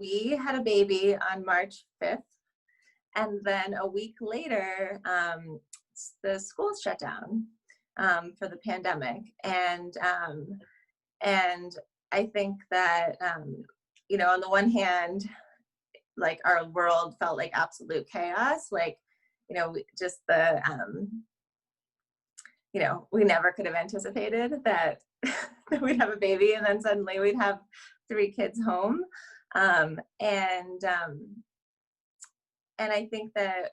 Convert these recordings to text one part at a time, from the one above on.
we had a baby on March 5th. And then a week later, the schools shut down for the pandemic. And I think that, on the one hand, like our world felt like absolute chaos, like, just the, we never could have anticipated that, that we'd have a baby and then suddenly we'd have 3 kids home. And I think that,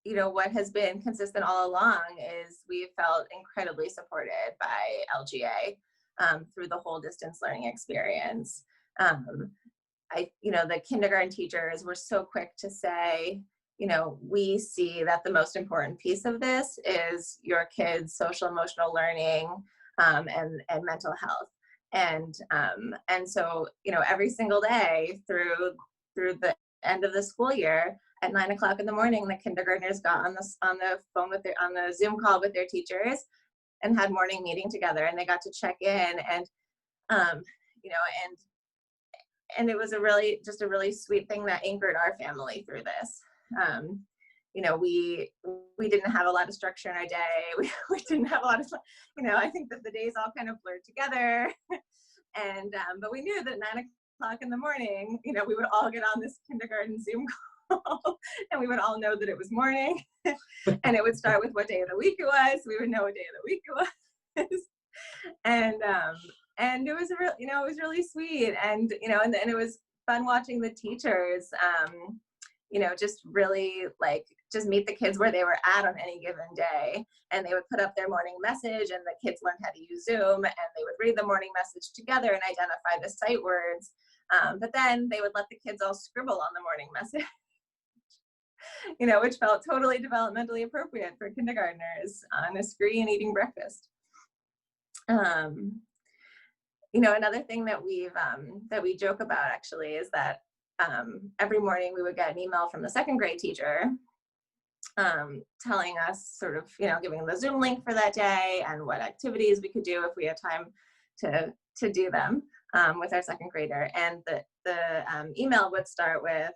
what has been consistent all along is we've felt incredibly supported by LGA through the whole distance learning experience. The kindergarten teachers were so quick to say, we see that the most important piece of this is your kids' social emotional learning and mental health. And so, every single day through the end of the school year at 9 o'clock in the morning, the kindergartners got on the phone on the Zoom call with their teachers and had morning meeting together, and they got to check in and it was a really sweet thing that anchored our family through this. We didn't have a lot of structure in our day. We didn't have a lot of, I think that the days all kind of blurred together. And, but we knew that 9 o'clock in the morning, we would all get on this kindergarten Zoom call and we would all know that it was morning and it would start with what day of the week it was. We would know what day of the week it was. And it was it was really sweet. And, and it was fun watching the teachers, just really just meet the kids where they were at on any given day. And they would put up their morning message and the kids learned how to use Zoom and they would read the morning message together and identify the sight words. But then they would let the kids all scribble on the morning message, which felt totally developmentally appropriate for kindergartners on a screen eating breakfast. Another thing that we joke about actually is that every morning we would get an email from the 2nd grade teacher telling us sort of, giving the Zoom link for that day and what activities we could do if we had time to do them with our 2nd grader. And the email would start with,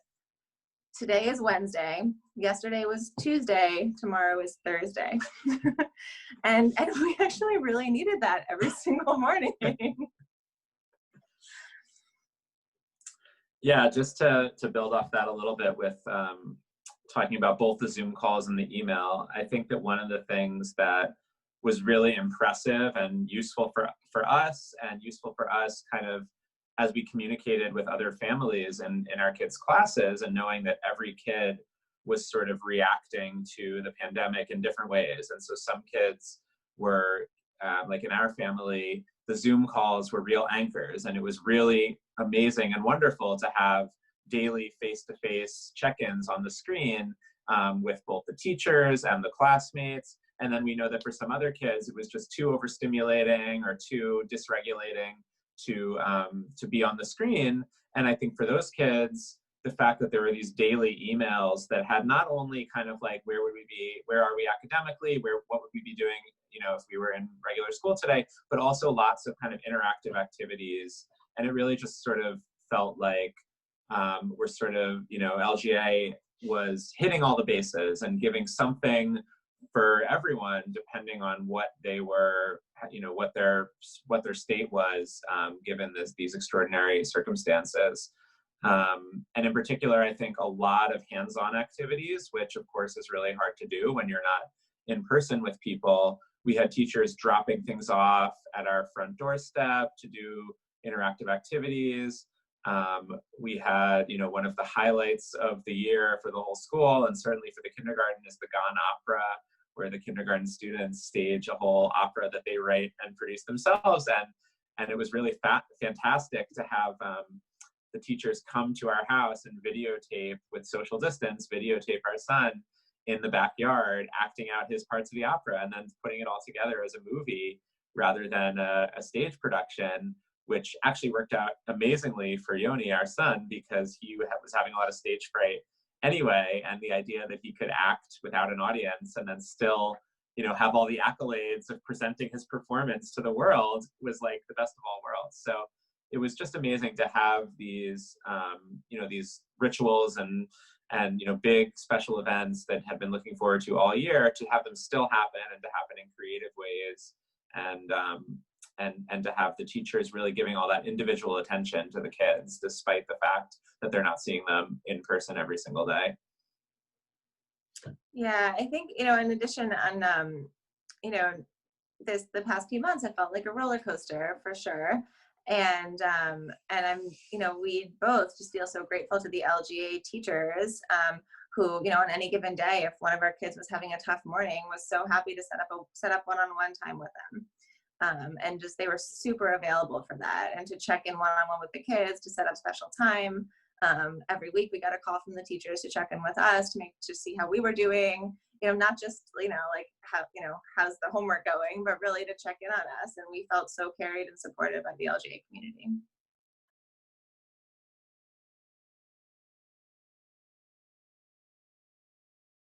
today is Wednesday, yesterday was Tuesday, tomorrow is Thursday. and we actually really needed that every single morning. Yeah, just to build off that a little bit with talking about both the Zoom calls and the email, I think that one of the things that was really impressive and useful for us and useful for us kind of as we communicated with other families in our kids' classes and knowing that every kid was sort of reacting to the pandemic in different ways. And so some kids were, like in our family, the Zoom calls were real anchors, and it was really amazing and wonderful to have daily face-to-face check-ins on the screen with both the teachers and the classmates. And then we know that for some other kids, it was just too overstimulating or too dysregulating to be on the screen. And I think for those kids, the fact that there were these daily emails that had not only kind of like, where would we be, where are we academically, what would we be doing, if we were in regular school today, but also lots of kind of interactive activities. And it really just sort of felt like we're sort of, LGA was hitting all the bases and giving something for everyone, depending on what they were, what their state was, given these extraordinary circumstances. And in particular, I think a lot of hands-on activities, which of course is really hard to do when you're not in person with people. We had teachers dropping things off at our front doorstep to do interactive activities. We had, one of the highlights of the year for the whole school, and certainly for the kindergarten, is the Gone Opera, where the kindergarten students stage a whole opera that they write and produce themselves. And it was really fantastic to have the teachers come to our house and videotape, with social distance, videotape our son in the backyard acting out his parts of the opera and then putting it all together as a movie rather than a stage production, which actually worked out amazingly for Yoni, our son, because he was having a lot of stage fright anyway. And the idea that he could act without an audience and then still, have all the accolades of presenting his performance to the world was like the best of all worlds. So it was just amazing to have these, these rituals and big special events that had been looking forward to all year, to have them still happen and to happen in creative ways, and to have the teachers really giving all that individual attention to the kids, despite the fact that they're not seeing them in person every single day. Yeah, I think, in addition on, the past few months, it felt like a roller coaster for sure. And I'm, we both just feel so grateful to the LGA teachers, who, on any given day, if one of our kids was having a tough morning, was so happy to set up one-on-one time with them. And just, they were super available for that, and to check in one-on-one with the kids, to set up special time. Every week we got a call from the teachers to check in with us to see how we were doing, not just, like how, how's the homework going, but really to check in on us. And we felt so carried and supported by the LGA community.